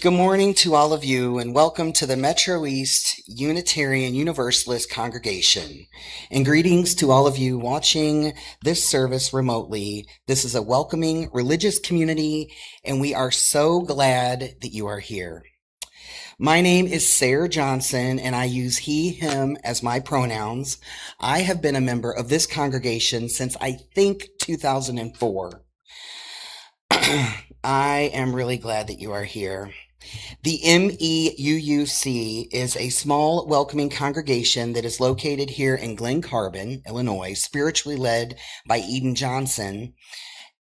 Good morning to all of you, and welcome to the Metro East Unitarian Universalist Congregation. And greetings to all of you watching this service remotely. This is a welcoming religious community, and we are so glad that you are here. My name is Sarah Johnson, and I use he, him as my pronouns. I have been a member of this congregation since I think 2004. I am really glad that you are here. The MEUUC is a small, welcoming congregation that is located here in Glen Carbon, Illinois, spiritually led by Eden Johnson,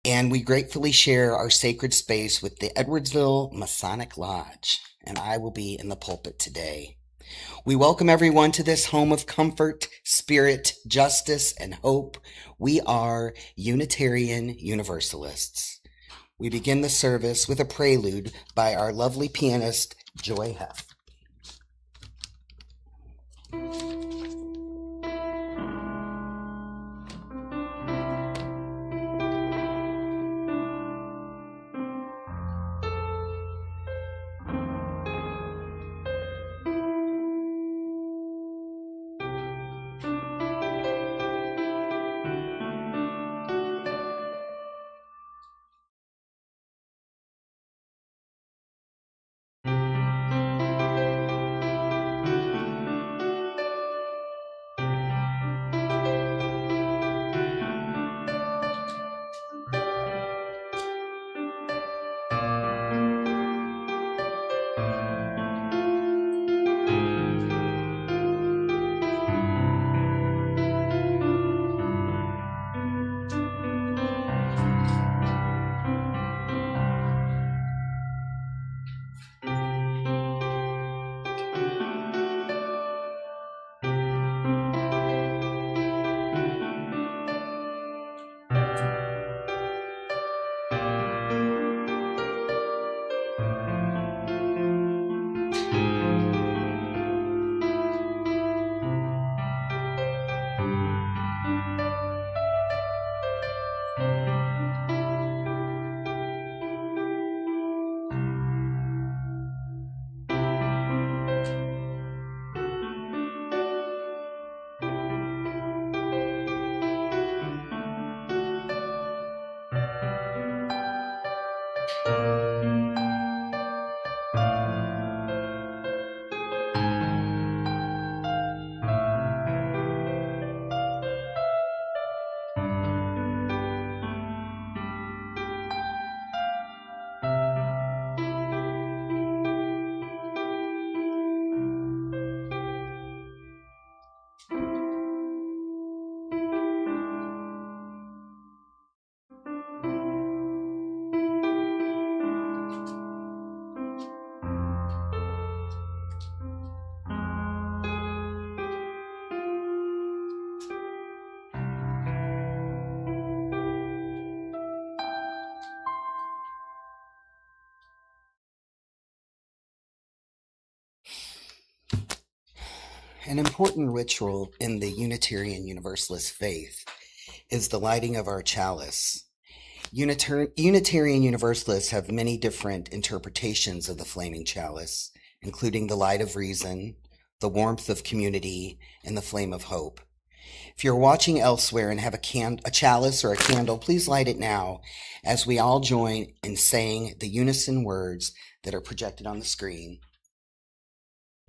and we gratefully share our sacred space with the Edwardsville Masonic Lodge, and I will be in the pulpit today. We welcome everyone to this home of comfort, spirit, justice, and hope. We are Unitarian Universalists. We begin the service with a prelude by our lovely pianist, Joy Heff. An important ritual in the Unitarian Universalist faith is the lighting of our chalice. Unitarian Universalists have many different interpretations of the flaming chalice, including the light of reason, the warmth of community, and the flame of hope. If you're watching elsewhere and have a chalice or a candle, please light it now as we all join in saying the unison words that are projected on the screen.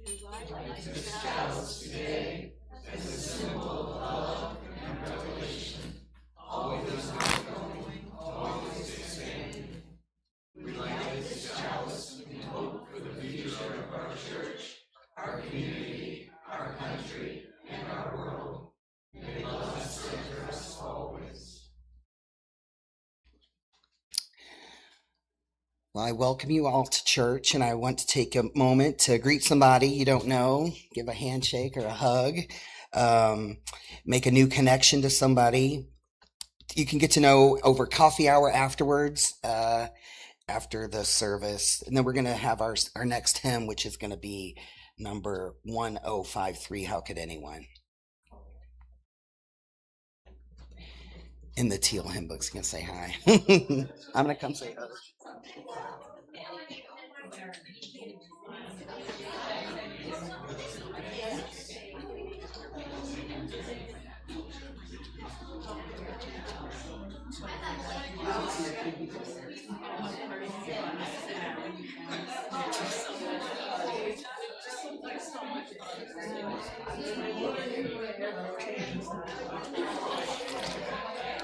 We light this chalice today as a symbol of love and revelation, always ongoing, always expanding. We light this chalice in hope for the future of our church, our community, our country, and our world. May love center us always. Well, I welcome you all to church, and I want to take a moment to greet somebody you don't know, give a handshake or a hug, make a new connection to somebody. You can get to know over coffee hour afterwards, after the service. And then we're going to have our next hymn, which is going to be number 1053, How Could Anyone? in the Teal hymn book's gonna say hi. I'm gonna come say hi.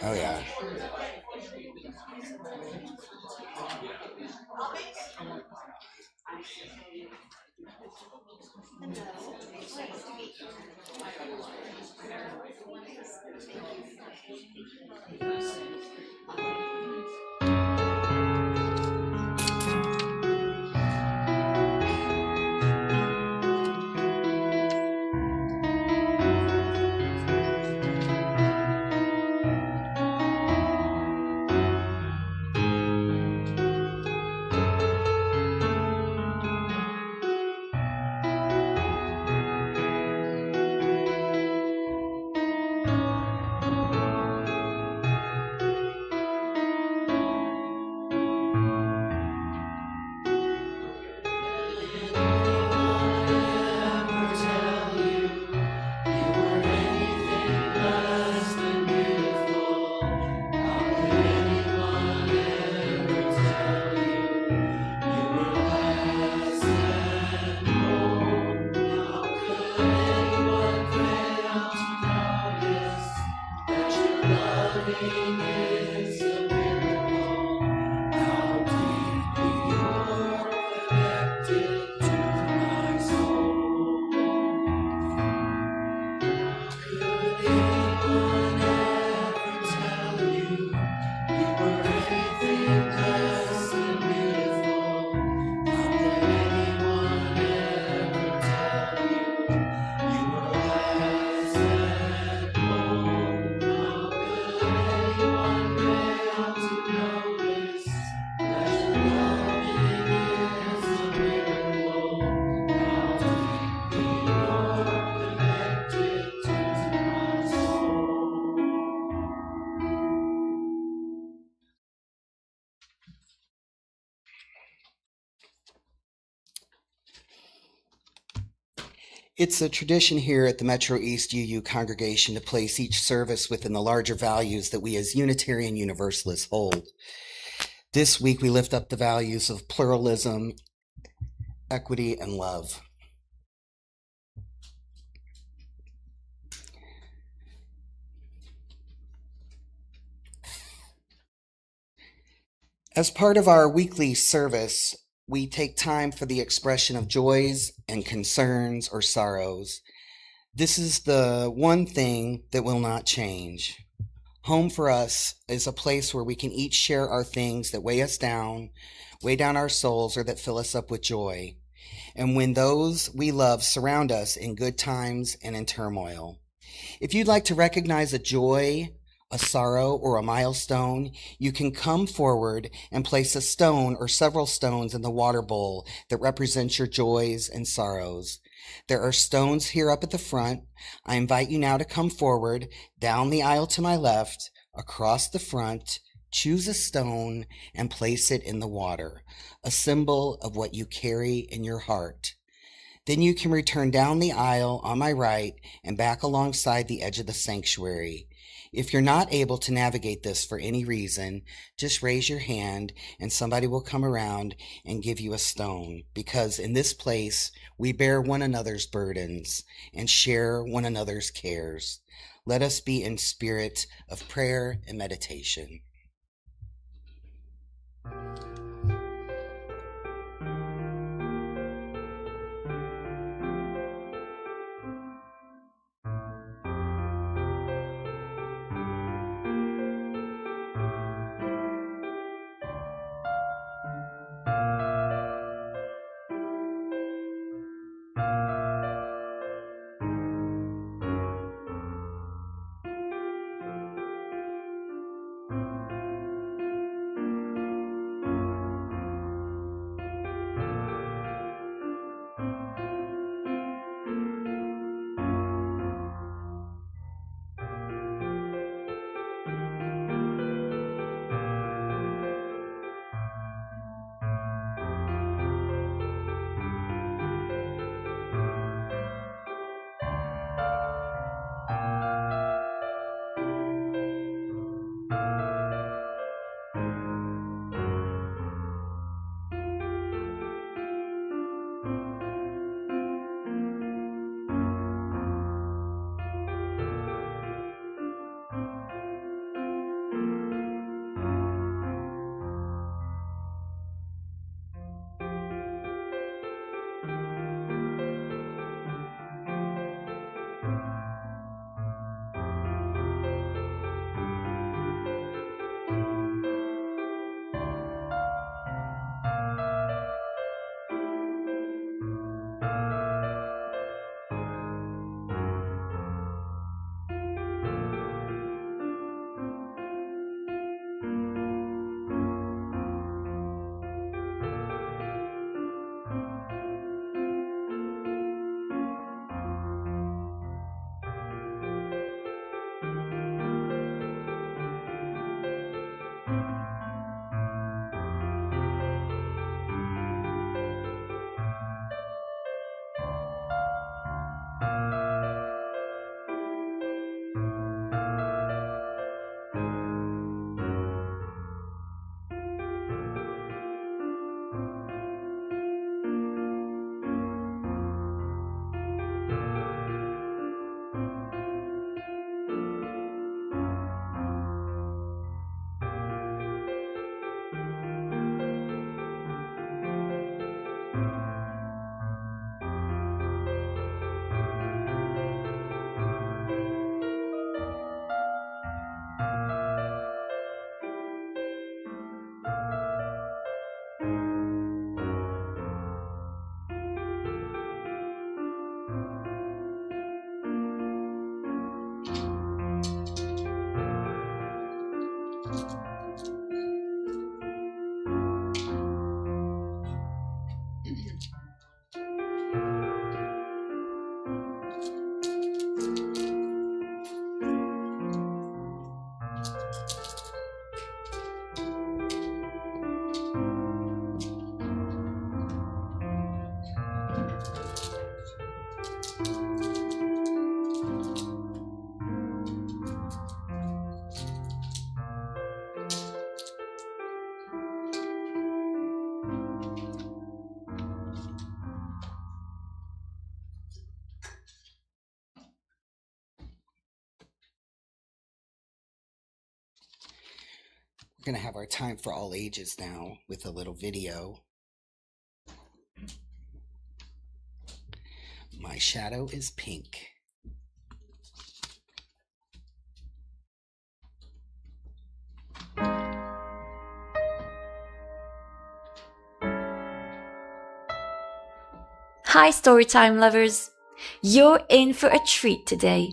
Oh yeah. It's a tradition here at the Metro East UU congregation to place each service within the larger values that we as Unitarian Universalists hold. This week, we lift up the values of pluralism, equity, and love. As part of our weekly service, we take time for the expression of joys and concerns or sorrows. This is the one thing that will not change. Home for us is a place where we can each share our things that weigh us down, weigh down our souls, or that fill us up with joy. And when those we love surround us in good times and in turmoil. If you'd like to recognize a joy, a sorrow, or a milestone, you can come forward and place a stone or several stones in the water bowl that represents your joys and sorrows. There are stones here up at the front. I invite you now to come forward, down the aisle to my left, across the front, choose a stone and place it in the water, a symbol of what you carry in your heart. Then you can return down the aisle on my right and back alongside the edge of the sanctuary. If you're not able to navigate this for any reason, just raise your hand and somebody will come around and give you a stone, because in this place we bear one another's burdens and share one another's cares. Let us be in spirit of prayer and meditation. We're going to have our time for all ages now with a little video. My shadow is pink. Hi Storytime lovers! You're in for a treat today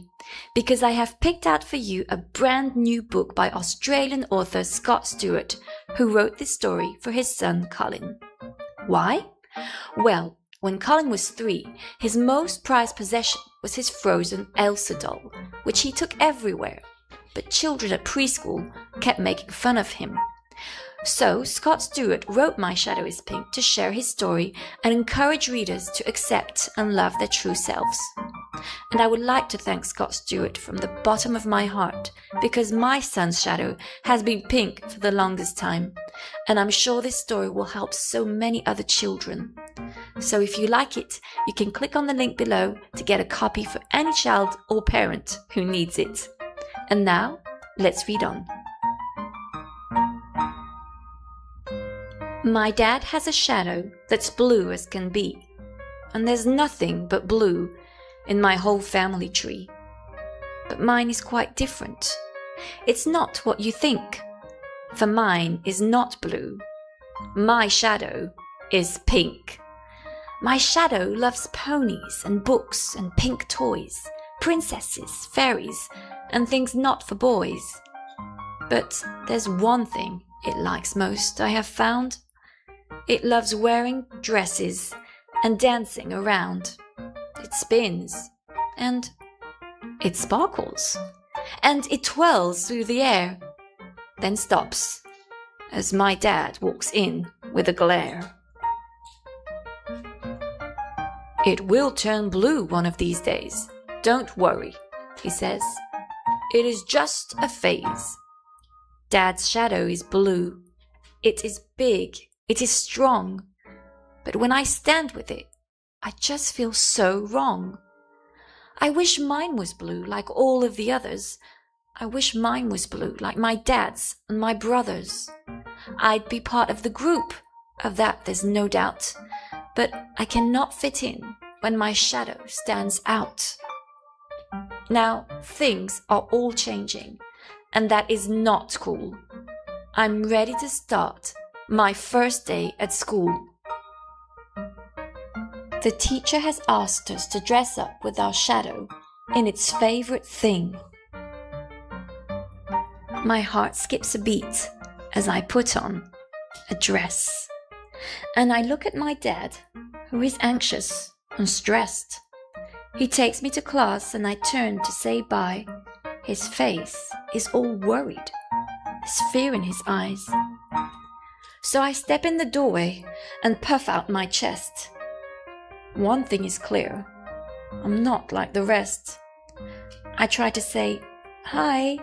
because I have picked out for you a brand new book by Australian author Scott Stewart, who wrote this story for his son Colin. Why? Well, when Colin was 3, his most prized possession was his frozen Elsa doll, which he took everywhere, but children at preschool kept making fun of him. So Scott Stewart wrote My Shadow is Pink to share his story and encourage readers to accept and love their true selves. And I would like to thank Scott Stewart from the bottom of my heart, because my son's shadow has been pink for the longest time, and I'm sure this story will help so many other children. So if you like it, you can click on the link below to get a copy for any child or parent who needs it. And now, let's read on. My dad has a shadow that's blue as can be, and there's nothing but blue in my whole family tree. But mine is quite different. It's not what you think, for mine is not blue. My shadow is pink. My shadow loves ponies and books and pink toys, princesses, fairies, and things not for boys. But there's one thing it likes most, I have found. It loves wearing dresses and dancing around. It spins, and it sparkles, and it twirls through the air, then stops as my dad walks in with a glare. It will turn blue one of these days. Don't worry, he says. It is just a phase. Dad's shadow is blue. It is big. It is strong, but when I stand with it, I just feel so wrong. I wish mine was blue like all of the others. I wish mine was blue like my dad's and my brother's. I'd be part of the group, of that there's no doubt, but I cannot fit in when my shadow stands out. Now, things are all changing, and that is not cool. I'm ready to start my first day at school. The teacher has asked us to dress up with our shadow in its favorite thing. My heart skips a beat as I put on a dress. And I look at my dad, who is anxious and stressed. He takes me to class and I turn to say bye. His face is all worried. There's fear in his eyes. So I step in the doorway and puff out my chest. One thing is clear. I'm not like the rest. I try to say, hi,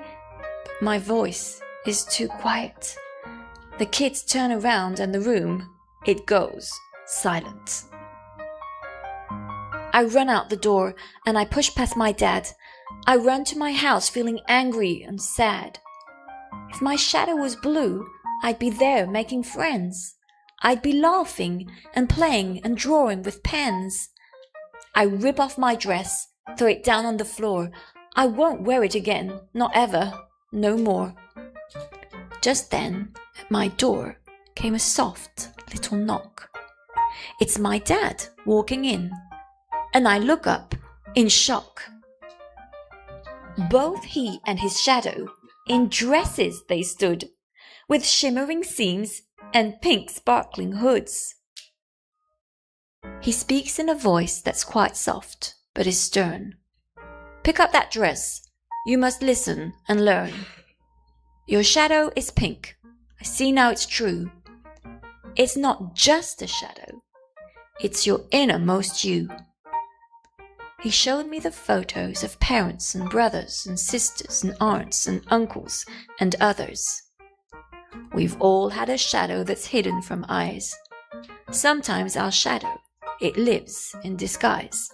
but my voice is too quiet. The kids turn around and the room, it goes silent. I run out the door and I push past my dad. I run to my house feeling angry and sad. If my shadow was blue, I'd be there making friends. I'd be laughing and playing and drawing with pens. I rip off my dress, throw it down on the floor. I won't wear it again, not ever, no more. Just then, at my door came a soft little knock. It's my dad walking in, and I look up in shock. Both he and his shadow, in dresses they stood, with shimmering seams and pink sparkling hoods. He speaks in a voice that's quite soft, but is stern. Pick up that dress. You must listen and learn. Your shadow is pink. I see now it's true. It's not just a shadow. It's your innermost you. He showed me the photos of parents and brothers and sisters and aunts and uncles and others. We've all had a shadow that's hidden from eyes. Sometimes our shadow, it lives in disguise.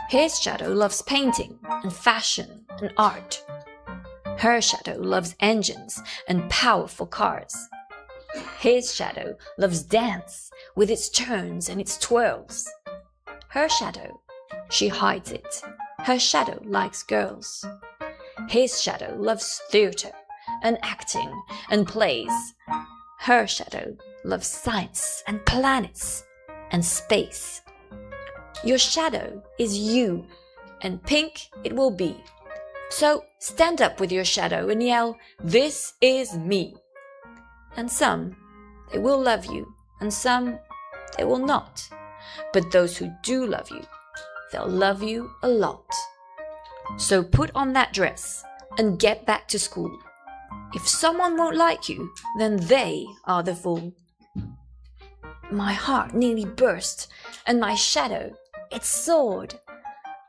His shadow loves painting and fashion and art. Her shadow loves engines and powerful cars. His shadow loves dance with its turns and its twirls. Her shadow, she hides it. Her shadow likes girls. His shadow loves theater and acting and plays. Her shadow loves science and planets and space. Your shadow is you, and pink it will be. So stand up with your shadow and yell, "This is me." And some, they will love you, and some, they will not. But those who do love you, they'll love you a lot. So put on that dress and get back to school. If someone won't like you, then they are the fool. My heart nearly burst, and my shadow, it soared.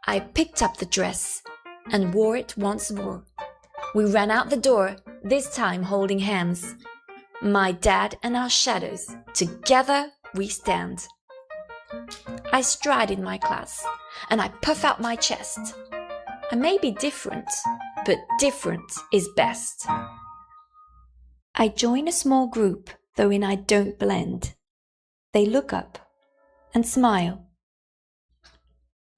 I picked up the dress and wore it once more. We ran out the door, this time holding hands. My dad and our shadows, together we stand. I stride in my class, and I puff out my chest. I may be different, but different is best. I join a small group, though in I don't blend. They look up and smile.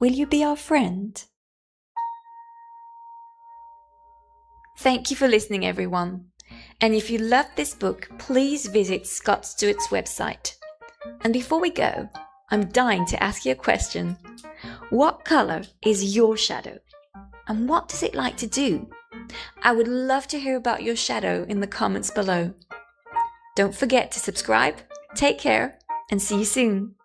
Will you be our friend? Thank you for listening, everyone. And if you loved this book, please visit Scott Stewart's website. And before we go, I'm dying to ask you a question. What color is your shadow? And what does it like to do? I would love to hear about your shadow in the comments below. Don't forget to subscribe, take care, and see you soon.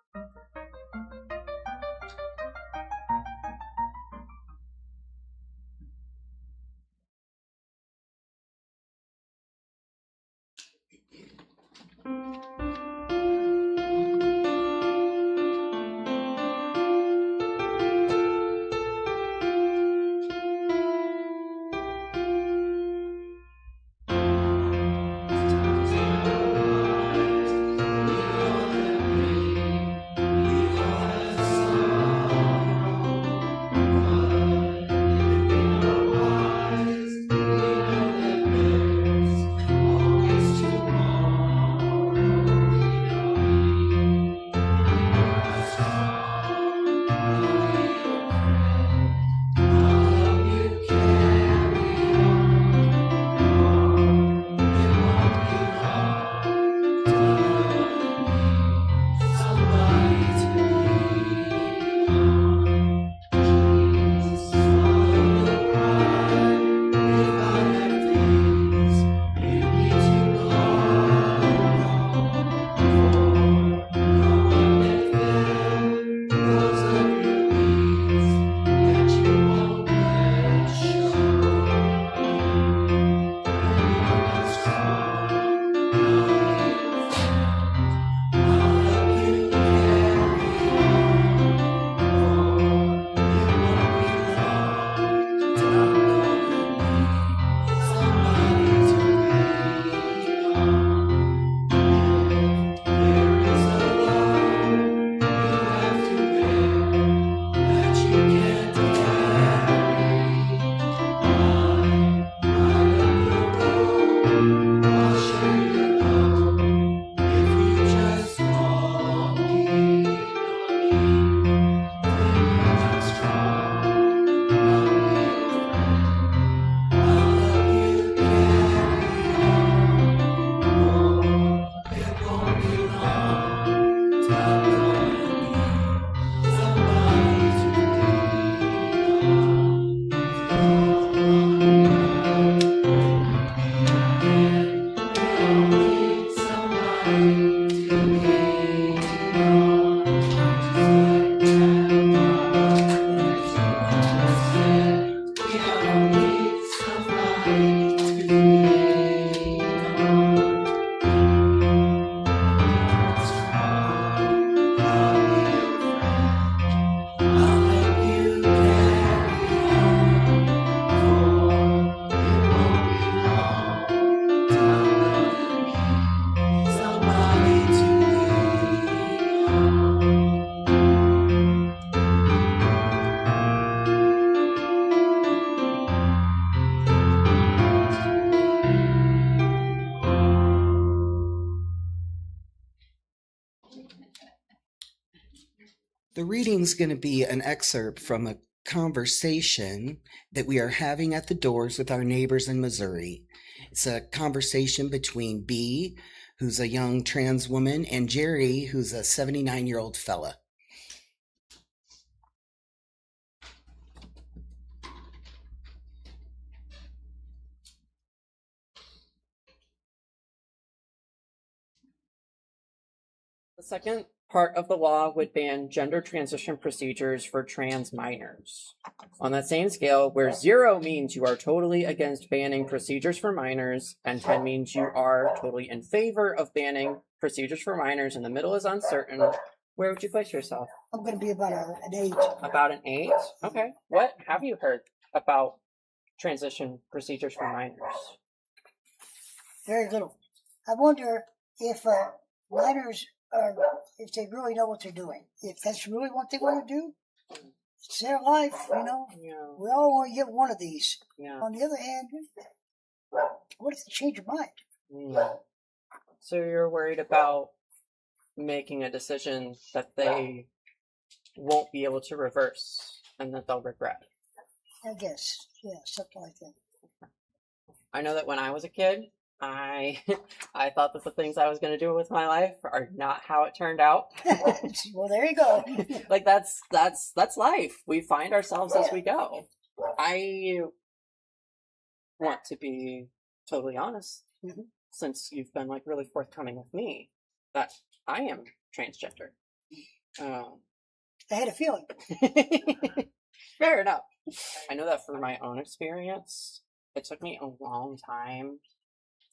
The reading's going to be an excerpt from a conversation that we are having at the doors with our neighbors in Missouri. It's a conversation between B, who's a young trans woman, and Jerry, who's a 79-year-old fella. The second part of the law would ban gender transition procedures for trans minors. On that same scale, where 0 means you are totally against banning procedures for minors, and 10 means you are totally in favor of banning procedures for minors, and the middle is uncertain, where would you place yourself? I'm going to be about an 8. About an 8? Okay. What have you heard about transition procedures for minors? Very little. I wonder if minors are, if they really know what they're doing. If that's really what they want to do, it's their life, you know. Yeah. We all want to get one of these. Yeah. On the other hand, what if they change your mind? So you're worried about making a decision that they won't be able to reverse and that they'll regret. I guess. Yeah, something like that. I know that when I was a kid, I thought that the things I was going to do with my life are not how it turned out. Well, there you go. Like that's life. We find ourselves as we go. I want to be totally honest, since you've been like really forthcoming with me, that I am transgender. I had a feeling. Fair enough. I know that for my own experience, it took me a long time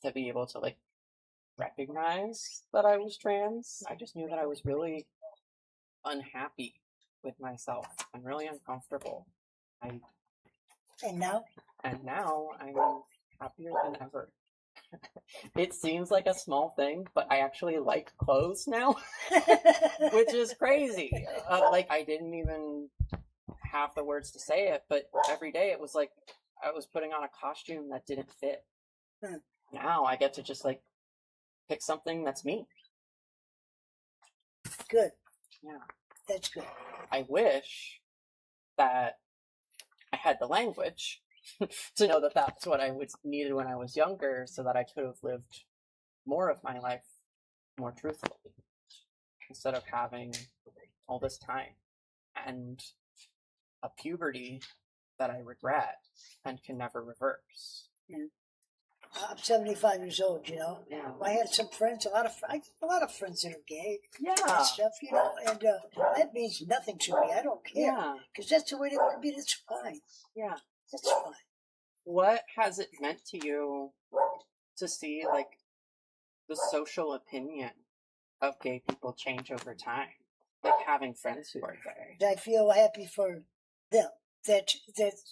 to be able to like recognize that I was trans. I just knew that I was really unhappy with myself and really uncomfortable. And now? And now I'm happier than ever. It seems like a small thing, but I actually like clothes now, which is crazy. Like I didn't even have the words to say it, but every day it was like I was putting on a costume that didn't fit. Now I get to just like pick something that's me. Good. Yeah. That's good. I wish that I had the language to know that that's what I needed when I was younger, so that I could have lived more of my life more truthfully, instead of having all this time and a puberty that I regret and can never reverse. Yeah. I'm 75 years old, you know. Yeah. I had some friends, a lot of friends that are gay and Yeah. stuff, you know, and that means nothing to me. I don't care. Yeah. Because that's the way they want to be. That's fine. Yeah. That's fine. What has it meant to you to see, like, the social opinion of gay people change over time? Like, having friends who are gay. I feel happy for them, that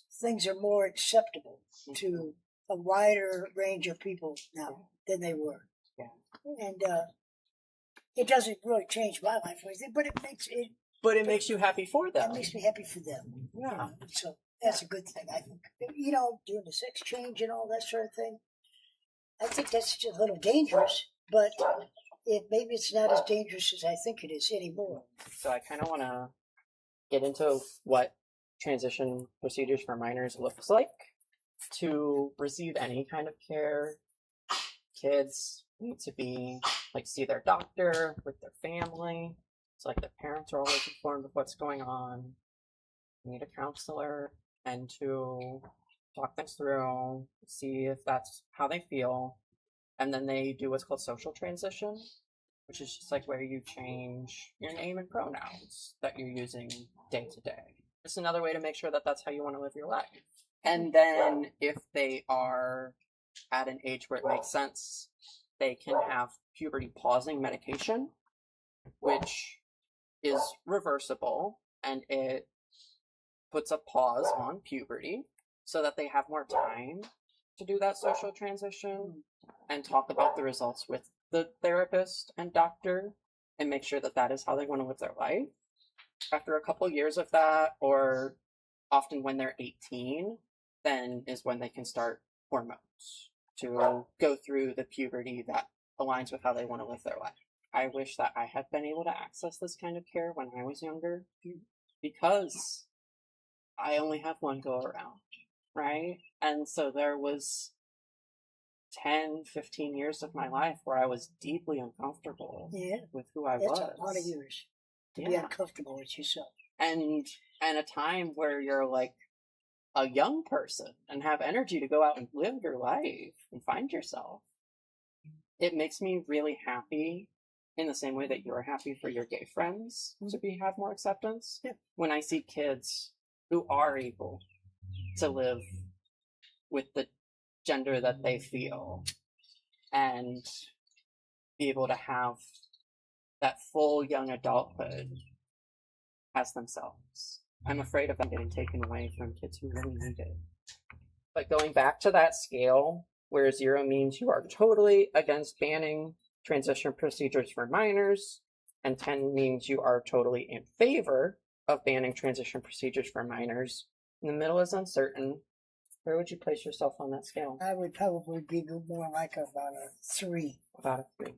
things are more acceptable to a wider range of people now than they were. Yeah. And it doesn't really change my life or anything, but it makes it. But it makes you happy for them. It makes me happy for them. Yeah. You know? So that's a good thing, I think. You know, doing the sex change and all that sort of thing. I think that's just a little dangerous, but maybe it's not as dangerous as I think it is anymore. So I kind of want to get into what transition procedures for minors looks like. To receive any kind of care, kids need to be, like, see their doctor with their family. So, like, their parents are always informed of what's going on. They need a counselor and to talk things through, see if that's how they feel. And then they do what's called social transition, which is just like where you change your name and pronouns that you're using day to day. It's another way to make sure that that's how you want to live your life. And then if they are at an age where it makes sense, they can have puberty pausing medication, which is reversible, and it puts a pause on puberty so that they have more time to do that social transition and talk about the results with the therapist and doctor and make sure that that is how they want to live their life. After a couple years of that, or often when they're 18, then is when they can start hormones to go through the puberty that aligns with how they want to live their life. I wish that I had been able to access this kind of care when I was younger, because I only have one go around, right? And so there was 10, 15 years of my life where I was deeply uncomfortable with who I was. That's a lot of years to be uncomfortable with yourself. And a time where you're like a young person and have energy to go out and live your life and find yourself. It makes me really happy, in the same way that you're happy for your gay friends to have more acceptance. Yeah. When I see kids who are able to live with the gender that they feel and be able to have that full young adulthood as themselves. I'm afraid of them getting taken away from kids who really need it. But going back to that scale, where 0 means you are totally against banning transition procedures for minors, and 10 means you are totally in favor of banning transition procedures for minors, and the middle is uncertain, where would you place yourself on that scale? I would probably be more like about a 3. About a 3.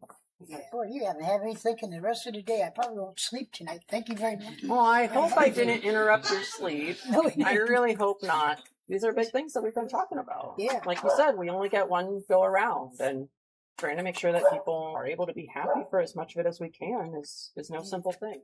Yeah. Boy, you haven't had me thinking the rest of the day. I probably won't sleep tonight. Thank you very much. Well, I hope I didn't interrupt your sleep. No, I really hope not. These are big things that we've been talking about. Yeah. Like you said, we only get one go around, and trying to make sure that people are able to be happy for as much of it as we can is no simple thing.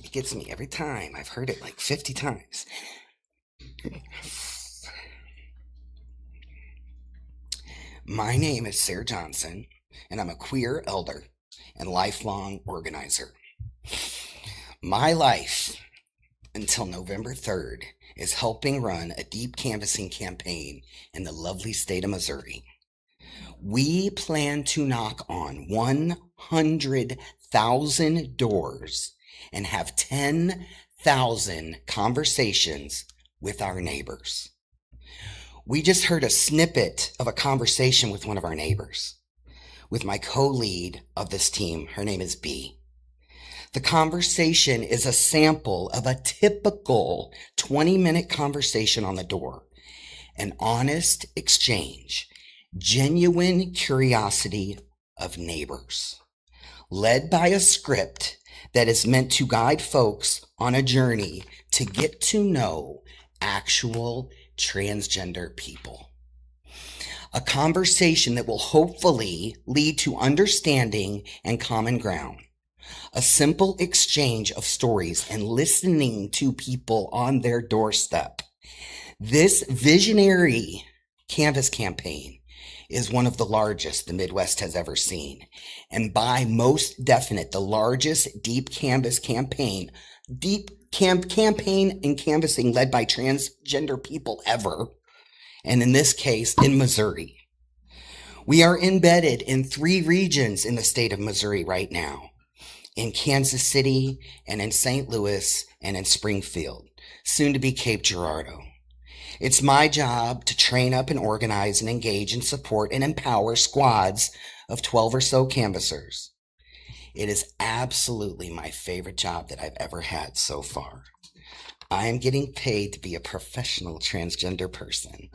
It gets me every time. I've heard it like 50 times. My name is Sarah Johnson, and I'm a queer elder and lifelong organizer. My life, until November 3rd, is helping run a deep canvassing campaign in the lovely state of Missouri. We plan to knock on 100,000 doors and have 10,000 conversations with our neighbors. We just heard a snippet of a conversation with one of our neighbors, with my co-lead of this team. Her name is B. The conversation is a sample of a typical 20-minute conversation on the door, an honest exchange, genuine curiosity of neighbors, led by a script that is meant to guide folks on a journey to get to know actual transgender people. A conversation that will hopefully lead to understanding and common ground. A simple exchange of stories and listening to people on their doorstep. This visionary canvas campaign is one of the largest the Midwest has ever seen, and by most definite, the largest deep canvas campaign, campaign and canvassing led by transgender people ever, and in this case, in Missouri. We are embedded in 3 regions in the state of Missouri right now, in Kansas City and in St. Louis and in Springfield, soon to be Cape Girardeau. It's my job to train up and organize and engage and support and empower squads of 12 or so canvassers. It is absolutely my favorite job that I've ever had so far. I am getting paid to be a professional transgender person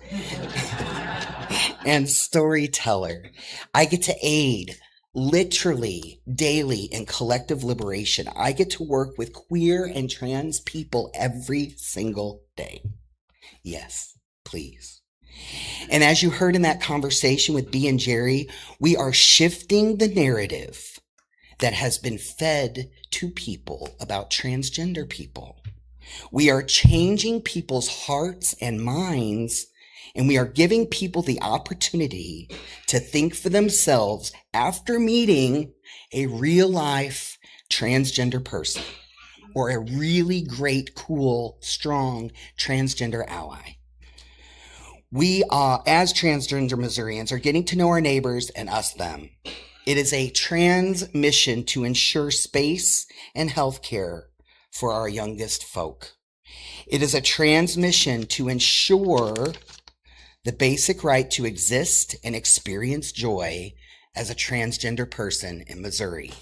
and storyteller. I get to aid literally daily in collective liberation. I get to work with queer and trans people every single day. Yes, please. And as you heard in that conversation with B and Jerry, we are shifting the narrative that has been fed to people about transgender people. We are changing people's hearts and minds, and we are giving people the opportunity to think for themselves after meeting a real life transgender person or a really great, cool, strong transgender ally. We are, as transgender Missourians, are getting to know our neighbors and us them. It is a trans mission to ensure space and health care for our youngest folk. It is a trans mission to ensure the basic right to exist and experience joy as a transgender person in Missouri.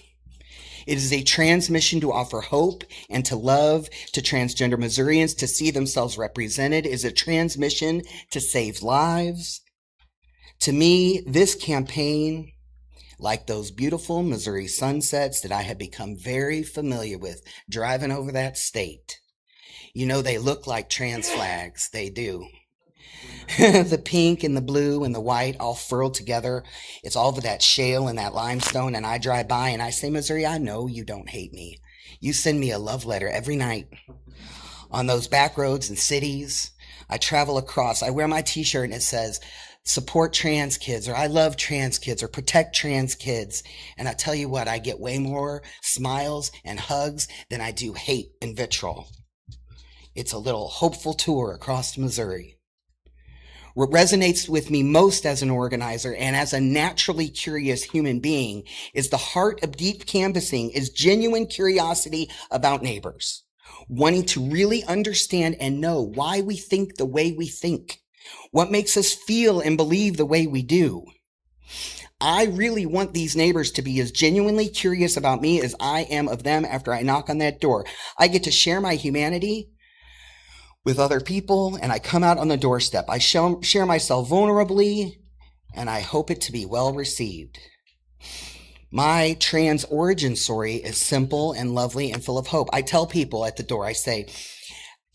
It is a transmission to offer hope and to love to transgender Missourians to see themselves represented. It is a transmission to save lives. To me, this campaign, like those beautiful Missouri sunsets that I have become very familiar with driving over that state. You know, they look like trans flags. They do. The pink and the blue and the white all furled together. It's all of that shale and that limestone. And I drive by and I say, Missouri, I know you don't hate me. You send me a love letter every night. On those back roads and cities, I travel across. I wear my t-shirt and it says, support trans kids, or I love trans kids, or protect trans kids. And I tell you what, I get way more smiles and hugs than I do hate and vitriol. It's a little hopeful tour across Missouri. What resonates with me most as an organizer and as a naturally curious human being is the heart of deep canvassing is genuine curiosity about neighbors, wanting to really understand and know why we think the way we think, what makes us feel and believe the way we do. I really want these neighbors to be as genuinely curious about me as I am of them after I knock on that door. I get to share my humanity with other people, and I come out on the doorstep. I share myself vulnerably, and I hope it to be well received. My trans origin story is simple and lovely and full of hope. I tell people at the door, I say,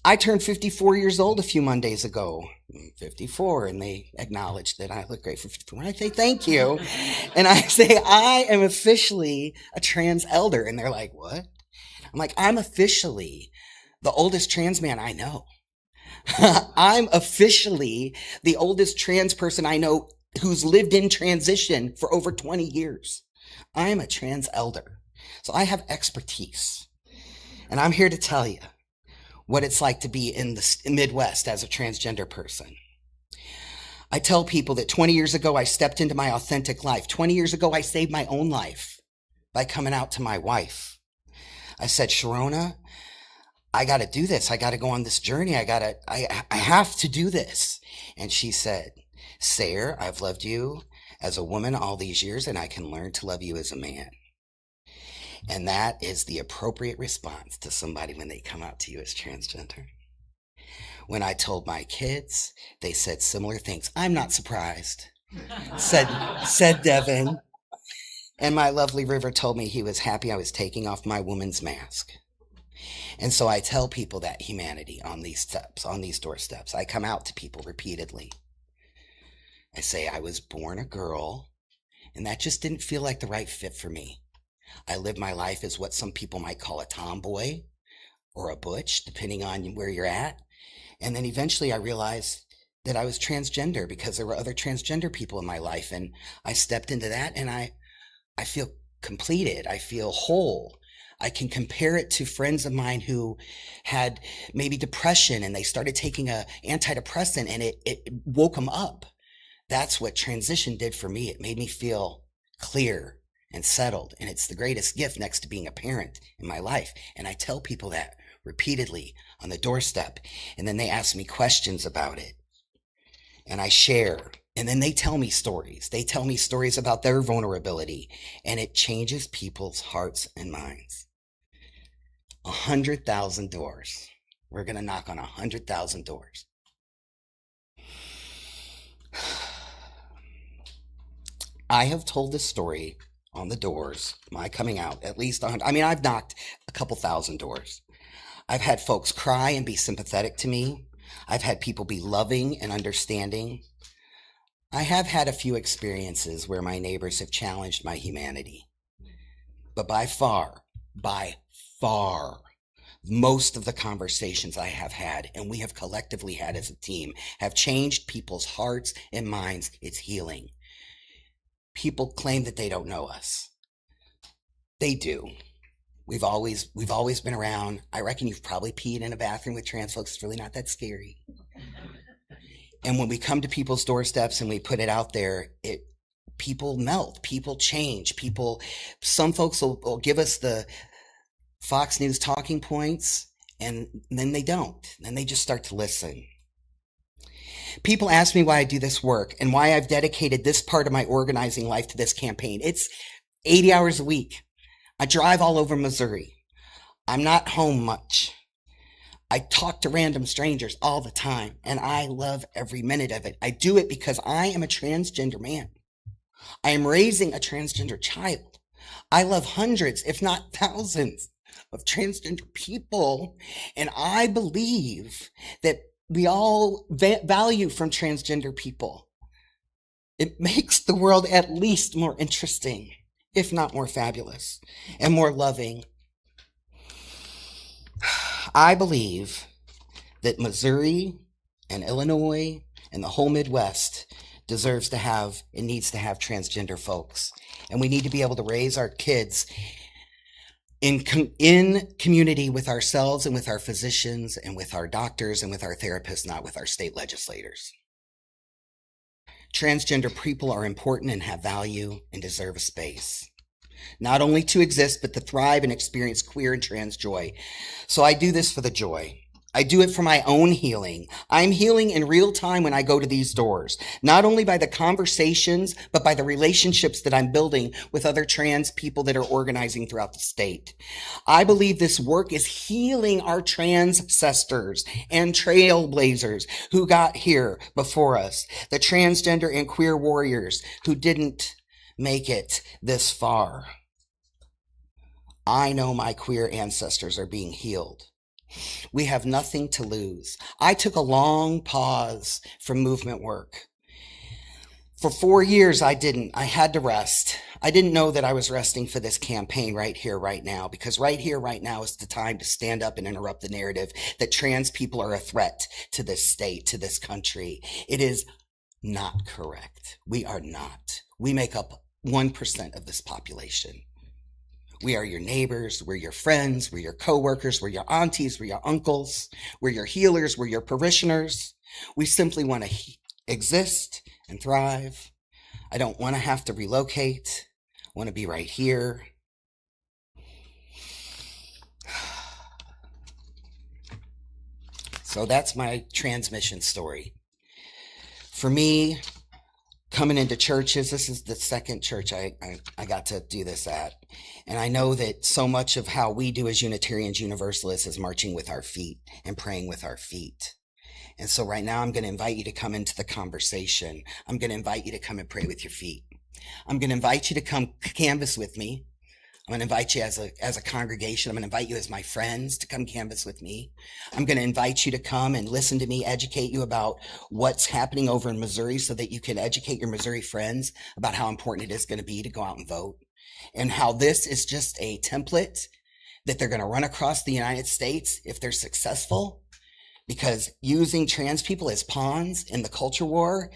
I turned 54 years old a few Mondays ago. 54, and they acknowledge that I look great for 54. And I say, thank you. And I say, I am officially a trans elder. And they're like, what? I'm like, I'm officially the oldest trans man I know. I'm officially the oldest trans person I know who's lived in transition for over 20 years. I'm a trans elder. So I have expertise. And I'm here to tell you what it's like to be in the Midwest as a transgender person. I tell people that 20 years ago, I stepped into my authentic life. 20 years ago, I saved my own life by coming out to my wife. I said, Sharona, I got to do this. I got to go on this journey. I have to do this. And she said, Sayre, I've loved you as a woman all these years, and I can learn to love you as a man. And that is the appropriate response to somebody when they come out to you as transgender. When I told my kids, they said similar things. I'm not surprised, said Devin. And my lovely River told me he was happy I was taking off my woman's mask. And so I tell people that humanity on these steps, on these doorsteps. I come out to people repeatedly. I say I was born a girl, and that just didn't feel like the right fit for me. I live my life as what some people might call a tomboy or a butch, depending on where you're at. And then eventually I realized that I was transgender because there were other transgender people in my life. And I stepped into that, and I feel completed. I feel whole. I can compare it to friends of mine who had maybe depression and they started taking a antidepressant and it woke them up. That's what transition did for me. It made me feel clear and settled. And it's the greatest gift next to being a parent in my life. And I tell people that repeatedly on the doorstep. And then they ask me questions about it. And I share. And then they tell me stories. They tell me stories about their vulnerability. And it changes people's hearts and minds. 100,000 doors. We're going to knock on 100,000 doors. I have told this story on the doors, my coming out, at least 100. I mean, I've knocked a couple thousand doors. I've had folks cry and be sympathetic to me. I've had people be loving and understanding. I have had a few experiences where my neighbors have challenged my humanity. But by far, most of the conversations I have had, and we have collectively had as a team, have changed people's hearts and minds. It's healing. People claim that they don't know us. They do. We've always been around. I reckon you've probably peed in a bathroom with trans folks. It's really not that scary. And when we come to people's doorsteps and we put it out there, people melt, people change, some folks will give us the Fox News talking points, and then they don't. Then they just start to listen. People ask me why I do this work and why I've dedicated this part of my organizing life to this campaign. It's 80 hours a week. I drive all over Missouri. I'm not home much. I talk to random strangers all the time, and I love every minute of it. I do it because I am a transgender man. I am raising a transgender child. I love hundreds, if not thousands, of transgender people, and I believe that we all value from transgender people. It makes the world at least more interesting, if not more fabulous, and more loving. I believe that Missouri and Illinois and the whole Midwest deserves to have and needs to have transgender folks. And we need to be able to raise our kids in community with ourselves and with our physicians and with our doctors and with our therapists, not with our state legislators. Transgender people are important and have value and deserve a space, not only to exist, but to thrive and experience queer and trans joy. So I do this for the joy. I do it for my own healing. I'm healing in real time when I go to these doors, not only by the conversations, but by the relationships that I'm building with other trans people that are organizing throughout the state. I believe this work is healing our trans ancestors and trailblazers who got here before us, the transgender and queer warriors who didn't make it this far. I know my queer ancestors are being healed. We have nothing to lose. I took a long pause from movement work. For 4 years, I had to rest. I didn't know that I was resting for this campaign right here, right now, because right here, right now is the time to stand up and interrupt the narrative that trans people are a threat to this state, to this country. It is not correct. We are not. We make up 1% of this population. We are your neighbors, we're your friends, we're your coworkers, we're your aunties, we're your uncles, we're your healers, we're your parishioners. We simply want to exist and thrive. I don't want to have to relocate. I want to be right here. So that's my transmission story. For me, coming into churches, this is the second church I got to do this at. And I know that so much of how we do as Unitarians, Universalists is marching with our feet and praying with our feet. And so right now I'm going to invite you to come into the conversation. I'm going to invite you to come and pray with your feet. I'm going to invite you to come canvas with me. I'm going to invite you as a congregation. I'm going to invite you as my friends to come canvas with me. I'm going to invite you to come and listen to me, educate you about what's happening over in Missouri so that you can educate your Missouri friends about how important it is going to be to go out and vote and how this is just a template that they're going to run across the United States if they're successful, because using trans people as pawns in the culture war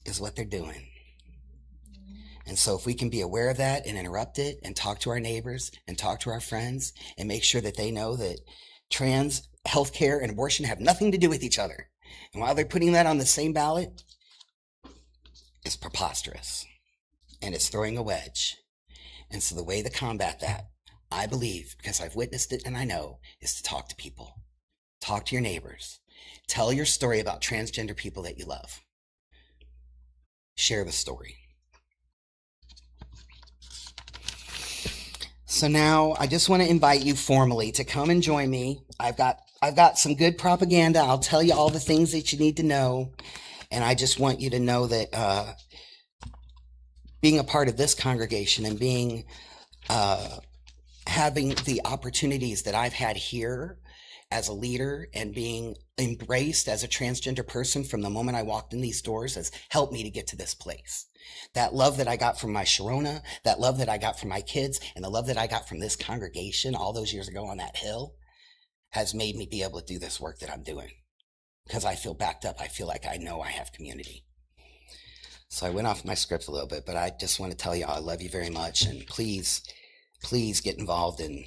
is what they're doing. And so if we can be aware of that and interrupt it and talk to our neighbors and talk to our friends and make sure that they know that trans healthcare and abortion have nothing to do with each other. And while they're putting that on the same ballot, it's preposterous and it's throwing a wedge. And so the way to combat that, I believe, because I've witnessed it and I know, is to talk to people. Talk to your neighbors. Tell your story about transgender people that you love. Share the story. So now I just want to invite you formally to come and join me. I've got some good propaganda. I'll tell you all the things that you need to know. And I just want you to know that being a part of this congregation and being having the opportunities that I've had here as a leader and being embraced as a transgender person from the moment I walked in these doors has helped me to get to this place. That love that I got from my Sharona, that love that I got from my kids, and the love that I got from this congregation all those years ago on that hill has made me be able to do this work that I'm doing. Because I feel backed up. I feel like I know I have community. So I went off my script a little bit, but I just want to tell you I love you very much. And please get involved and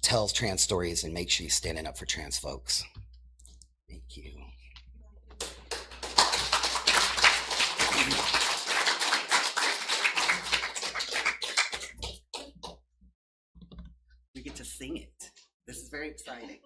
tell trans stories and make sure you're standing up for trans folks. Thank you. We get to sing it. This is very exciting.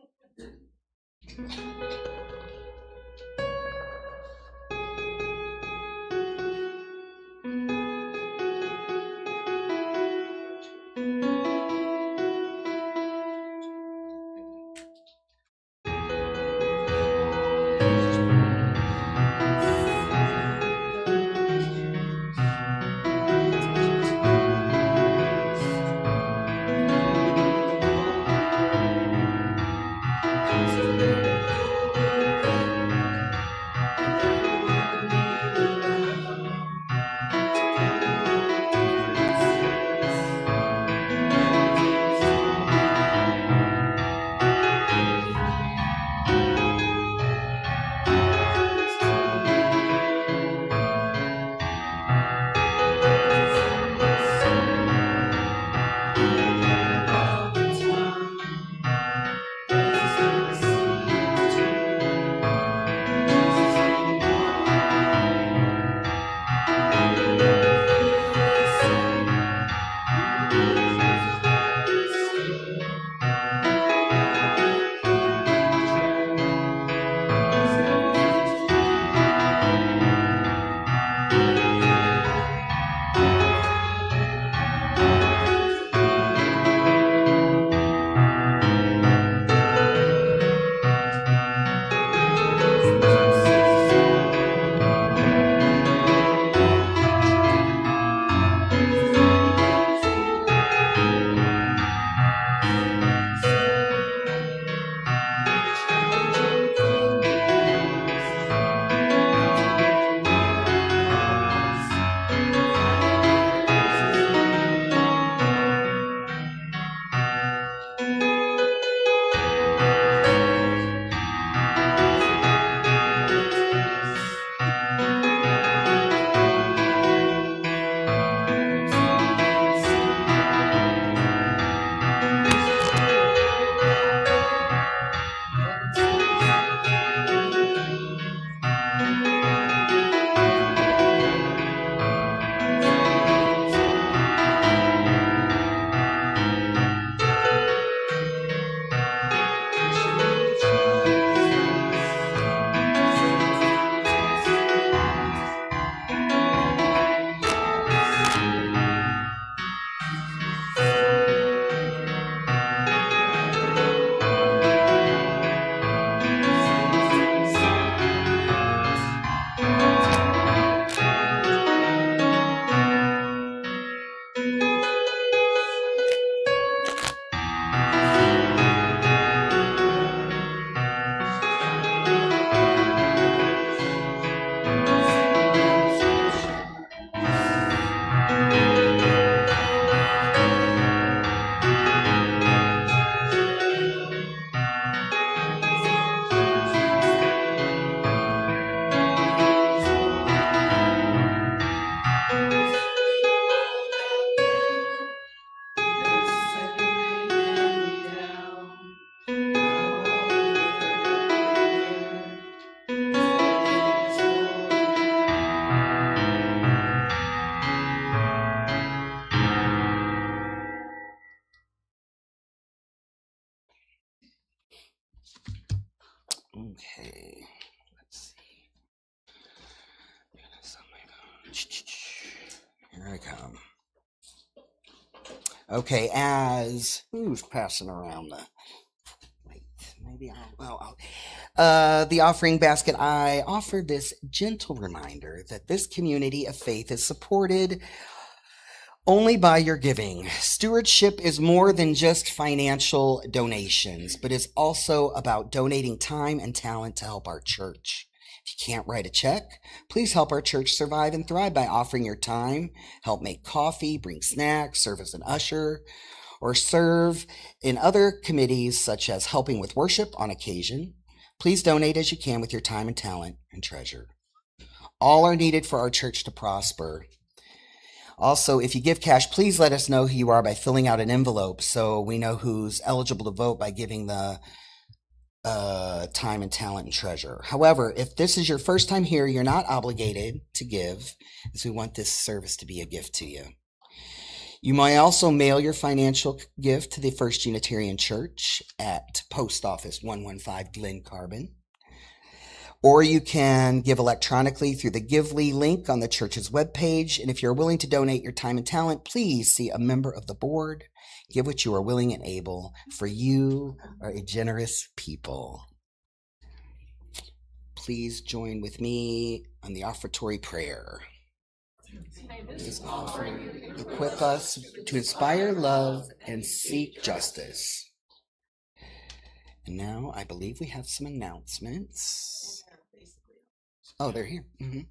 Okay. Let's see. Here I come. Okay, who's passing around the? Wait, maybe the offering basket. I offer this gentle reminder that this community of faith is supported only by your giving. Stewardship is more than just financial donations, but is also about donating time and talent to help our church. If you can't write a check, please help our church survive and thrive by offering your time, help make coffee, bring snacks, serve as an usher, or serve in other committees such as helping with worship on occasion. Please donate as you can with your time and talent and treasure. All are needed for our church to prosper. Also, if you give cash, please let us know who you are by filling out an envelope so we know who's eligible to vote by giving the time and talent and treasure. However, if this is your first time here, you're not obligated to give, as we want this service to be a gift to you. You may also mail your financial gift to the First Unitarian Church at Post Office 115 Glen Carbon. Or you can give electronically through the Gively link on the church's webpage. And if you're willing to donate your time and talent, please see a member of the board. Give what you are willing and able, for you are a generous people. Please join with me on the offertory prayer. This offering equip us to inspire love and seek justice. And now I believe we have some announcements. Oh, they're here. Mm-hmm.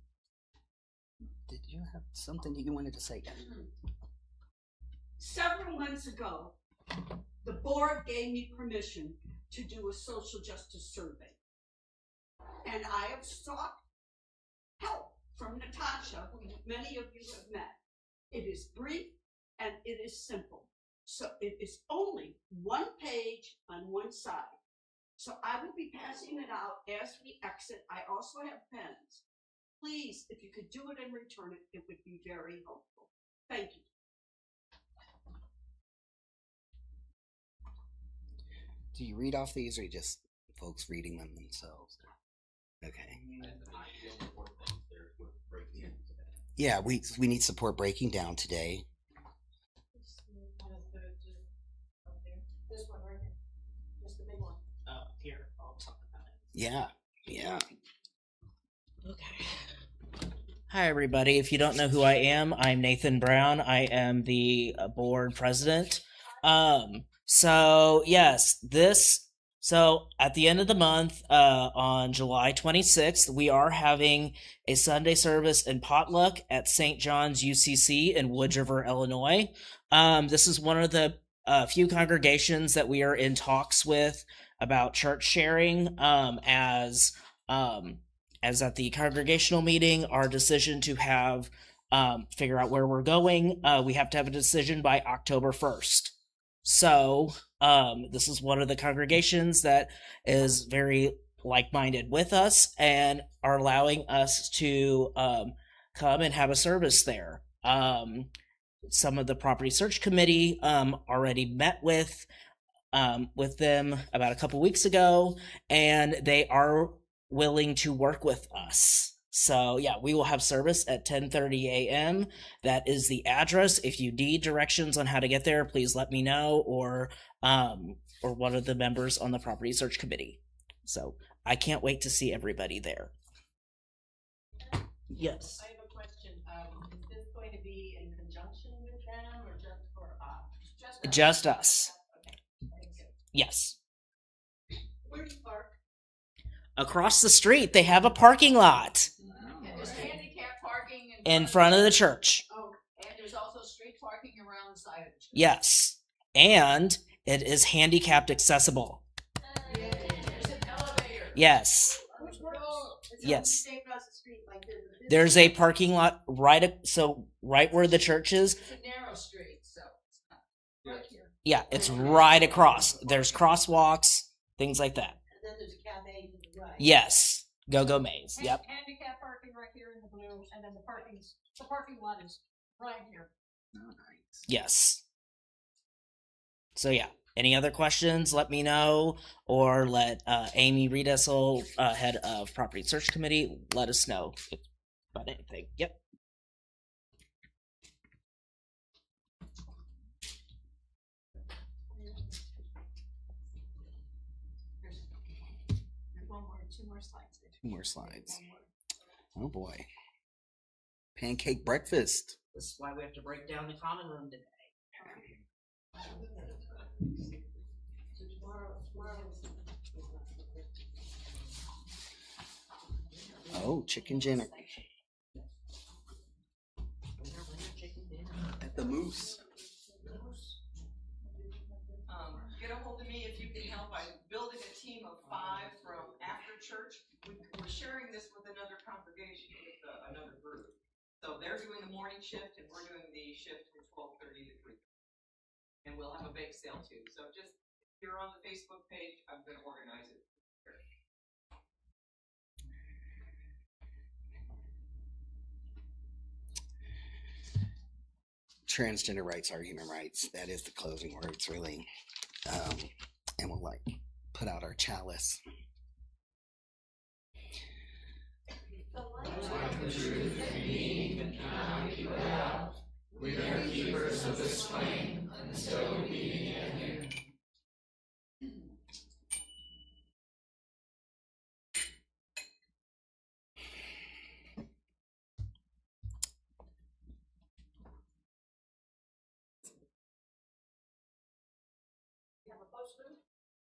Did you have something that you wanted to say? Several months ago, the board gave me permission to do a social justice survey. And I have sought help from Natasha, who many of you have met. It is brief and it is simple. So it is only one page on one side. So I will be passing it out as we exit. I also have pens. Please, if you could do it and return it, it would be very helpful. Thank you. Do you read off these, or just folks reading them themselves? Okay. Yeah, we need support breaking down today. This one right here. Just the big one. Here, I'll talk about it. Yeah. Okay. Hi, everybody. If you don't know who I am, I'm Nathan Brown. I am the board president. So at the end of the month, on July 26th, we are having a Sunday service and potluck at St. John's UCC in Wood River, Illinois. This is one of the few congregations that we are in talks with about church sharing, as at the congregational meeting, our decision to have figure out where we're going, we have to have a decision by October 1st. So this is one of the congregations that is very like-minded with us and are allowing us to come and have a service there. Some of the property search committee already met with them about a couple weeks ago, and they are willing to work with us. So yeah, we will have service at 10:30 a.m. That is the address. If you need directions on how to get there, please let me know, or one of the members on the property search committee. So I can't wait to see everybody there. Yes. I have a question. Is this going to be in conjunction with them or just for us? Just us. Okay. Thank you. Yes. Where do you park? Across the street, they have a parking lot. And there's handicap parking in front of the church. Oh, and there's also street parking around the side of the church. Yes. And it is handicapped accessible. There's an elevator. Yes. It's Yes. stay across the street like this. There's a parking lot right where the church is. It's a narrow street, so it's not right here. Yeah, it's right across. There's crosswalks, things like that. And then there's a cafe to the right. Yes. Go Maze. Yep. Handicap parking right here in the blue, and then the parking lot is right here. Yes. So yeah, Any other questions, let me know, or let Amy Riedessel, head of Property Search Committee, let us know about anything. Yep. Two more slides. Oh boy. Pancake breakfast. This is why we have to break down the common room today. Oh, chicken dinner. At the Moose. Get a hold of me if you can help. I'm building a team of 5 from after church. We're sharing this with another congregation, with another group. So they're doing the morning shift, and we're doing the shift from 12:30 to 3. And we'll have a bake sale too. So just, if you're on the Facebook page, I'm going to organize it. Transgender rights are human rights. That is the closing words, really. And we'll put out our chalice. We are keepers of this flame until we meet again.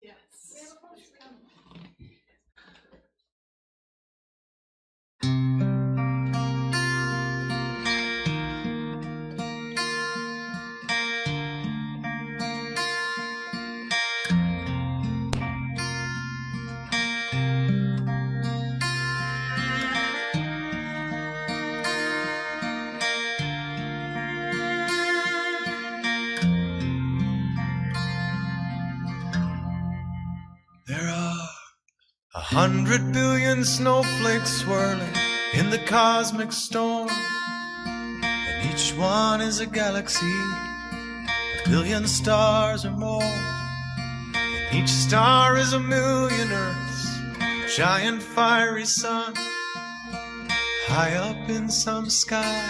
Yes. We have a poster. There are 100 billion snowflakes swirling in the cosmic storm, and each one is a galaxy, a billion stars or more, and each star is a million Earths, a giant fiery sun, high up in some sky,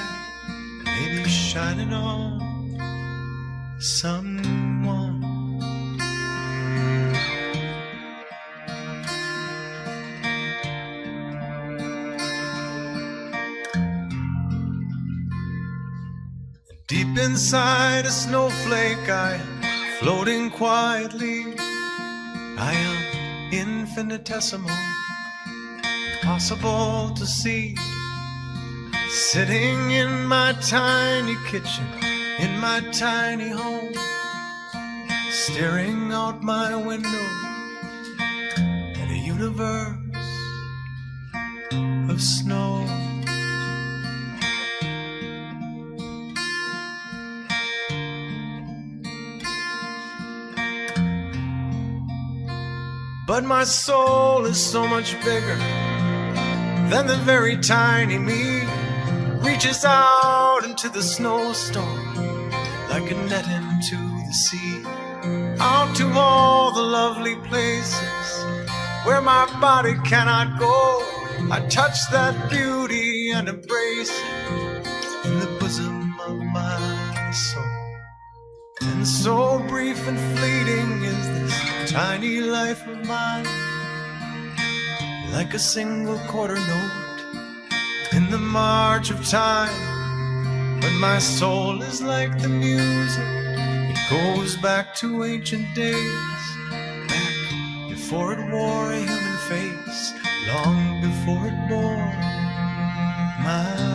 maybe shining on someone. Deep inside a snowflake I am floating quietly. I am infinitesimal, impossible to see. Sitting in my tiny kitchen, in my tiny home, staring out my window at a universe of snow. But my soul is so much bigger than the very tiny me. Reaches out into the snowstorm like a net into the sea. Out to all the lovely places where my body cannot go. I touch that beauty and embrace it in the bosom of my soul. And so brief and fleeting is this tiny life of mine, like a single quarter note in the march of time. But my soul is like the music, it goes back to ancient days, back before it wore a human face, long before it bore my.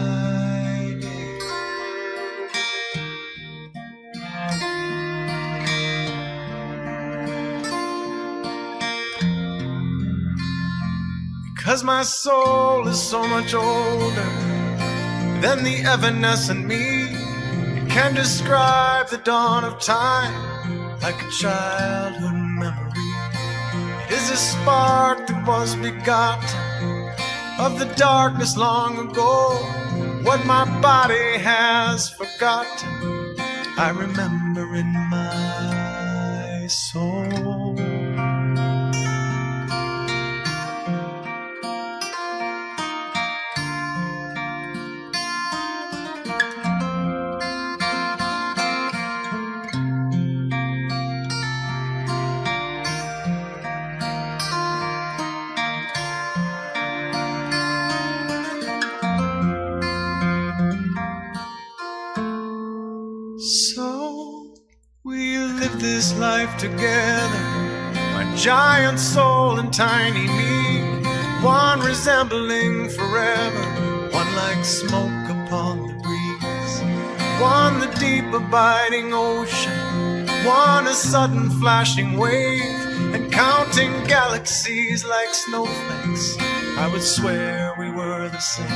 Cause my soul is so much older than the evanescent me. It can describe the dawn of time like a childhood memory. It is a spark that was begotten of the darkness long ago. What my body has forgotten, I remember in my soul. soul. So we live this life together, my giant soul and tiny me, one resembling forever, one like smoke upon the breeze, one the deep abiding ocean, one a sudden flashing wave, and counting galaxies like snowflakes, I would swear we were the same.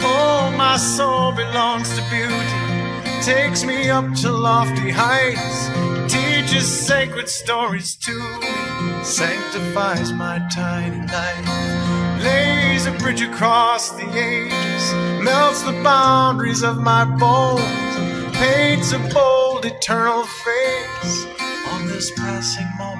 Oh, my soul belongs to beauty, takes me up to lofty heights, teaches sacred stories to me, sanctifies my tiny life, lays a bridge across the ages, melts the boundaries of my bones, paints a bold eternal face on this passing moment.